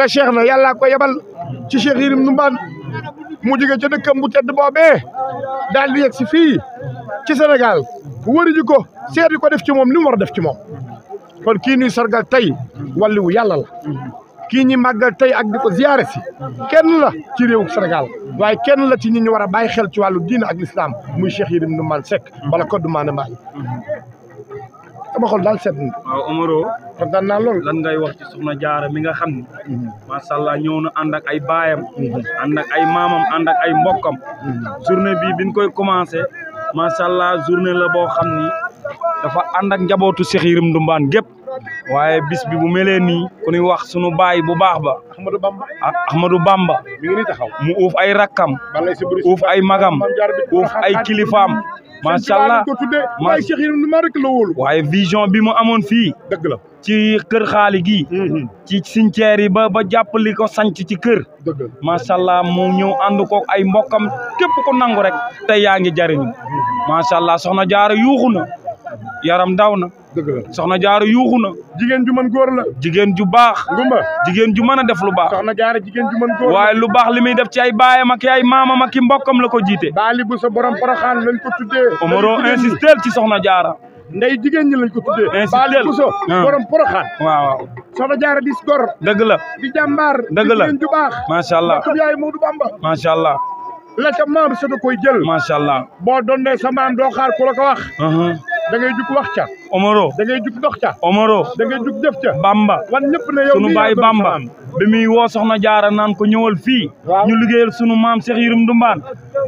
nga Cheikh na yàllaa ko yebal ci Cheikh Yérim Ndoumane mu jóge ca dëkkam bu tedd boobee daal di yegg si fii ci Sénégal wëri ji ko seeti ko def ci moom li mu war a def ci moom kon kii ñuy sargal tey wàlliwu yàlla la kii ñi màggal tey ak di ko ziyaare si kenn la ci réewu Sénégal waaye kenn la ci ñi ñu war a bàyyi xel ci wàllu diine ak l'islam muy Cheikh Yérim Ndoumane Seck wala Codou Mané Mbaye sama xol daal seet na. waaw Omaro kontaan naa lool. lan ngay wax ci Soxna Jaara mi nga xam ni macha allah ñëw na ànd ak ay baayam ànd ak ay maamam ànd ak ay mbokkam journée bi biñ koy commencé macha allah journée la boo xam ni dafa ànd ak njabootu Cheikh Yérim Ndoumane gépp waaye bis bi bu melee nii ku ñuy wax sunu baay bu baax ba Ahmadou Bamba mi ngi nii taxaw mu uuf ay rakkam uuf ay magam uuf ay kilifaam macha allah waaye Cheikh Yérim Ndoumane rek la wóolu waaye vision bi mu amoon fii dëgg la ci kër xaali gi ci cimetière yi ba jàppali ko sanc ci kër macha allah mu ñëw ànd ko ay mbokkam képp ku nangu rek tey yaa ngi jariñu macha allah Soxna Jaara yuuxu na yaram daw na dëgg la Soxna Jaara yuuxu na jigéen ju mën góor la jigéen ju baax ngumba jigéen ju mën a def lu baax Soxna Jaara jigéen ju mën góor waaye lu baax li muy def ci ay baayam ak ay maamam ak i mbokkam la ko jiite baali bu sa borom Porokhane lañ ko tuddee Omaro insister ci Soxna Jaara ndey jigéen ñi lañ ko tuddee insister baali bu sa borom Porokhane waaw Soxna Jaara di gor dëgg la di jàmbaar dëgg la jigéen ju baax macha allah mbokk yaay Modou Bamba macha allah la ca maam sa da koy jël macha allah boo doonee sa maam doo xaar ku la ko wax da ngay jug wax ca Omaro da ngay jug dox ca Omaro da ngay jug jëf ca Bamba wan ñëpp ne yow sunu baay Bamba bi muy woo Soxna Jaara naan ko ñëwal fii ñu liggéeyal sunu maam Cheikh Yérim Ndoumane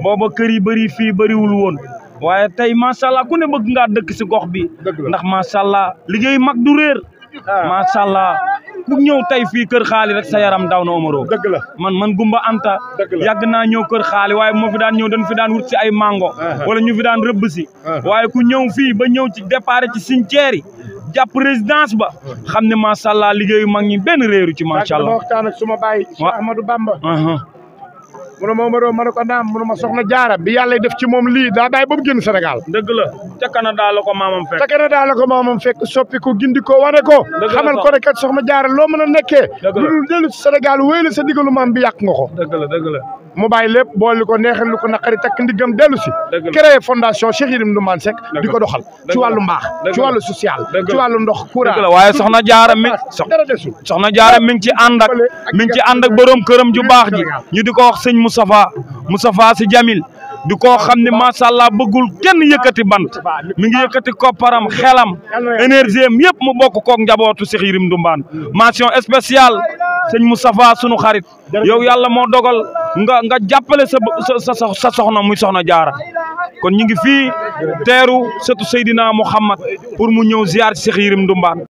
booba kër yi bëri fii bëriwul woon waaye tey macha allah ku ne bëgg ngaa dëkk si gox bi ndax macha allah liggéey mag du réer macha allah ku ñëw tey fii kër xaali rek sa yaram daw na Omaro dëgg la man Gumba Anta yàgg naa ñëw kër xaali waaye moo fi daan ñëw dañ fi daan wut si ay mango wala ñu fi daan rëbb si waaye ku ñëw fii ba ñëw ci départ ci cimetière yi jàpp résidence ba xam ne macha allah liggéeyu mag ñi benn réeru ci macha allah waxtaan ak suma baay Cheikh Ahmadou Bamba mu ne ma Omaro ma ne ko naam mu ne ma Soxna Jaara bi yàlla def ci moom lii daa bàyyi ba mu génn Sénégal dëgg la ca Canada la ko maamam fekk ca Canada la ko maamam fekk soppi ko gindi ko wane ko xamal ko rek kat Soxna Jaara loo mën a nekkee lu dul dellu ci Sénégal wéy la sa digalu maam bi yàq nga ko dëgg la mu bàyyi lépp boole ko neexal ko naqari takk ndiggam dellu si créé fondation Cheikh Yérim Ndoumane Seck di ko doxal ci wàllu mbaax ci wàllu social ci wàllu ndox courant dëgg la waaye Soxna Jaara mi dara desul Soxna Jaara mi ngi ci ànd ak borom këram ju baax ji ñu di ko wax sëñ Moustapha Sy Jamil di ko xam ne macha allah bëggul kenn yëkkati bant mi ngi yëkkati kopparam xelam énergie am yëpp mu bokk koog njabootu Cheikh Yérim Ndoumane mention spéciale sëñ Moustapha sunu xarit yow yàlla moo dogal nga jàppale sa soxna muy Soxna Jaara kon ñu ngi fii teeru sëtu Seydina Mouhamad pour mu ñëw ziar ci Cheikh Yérim Ndoumane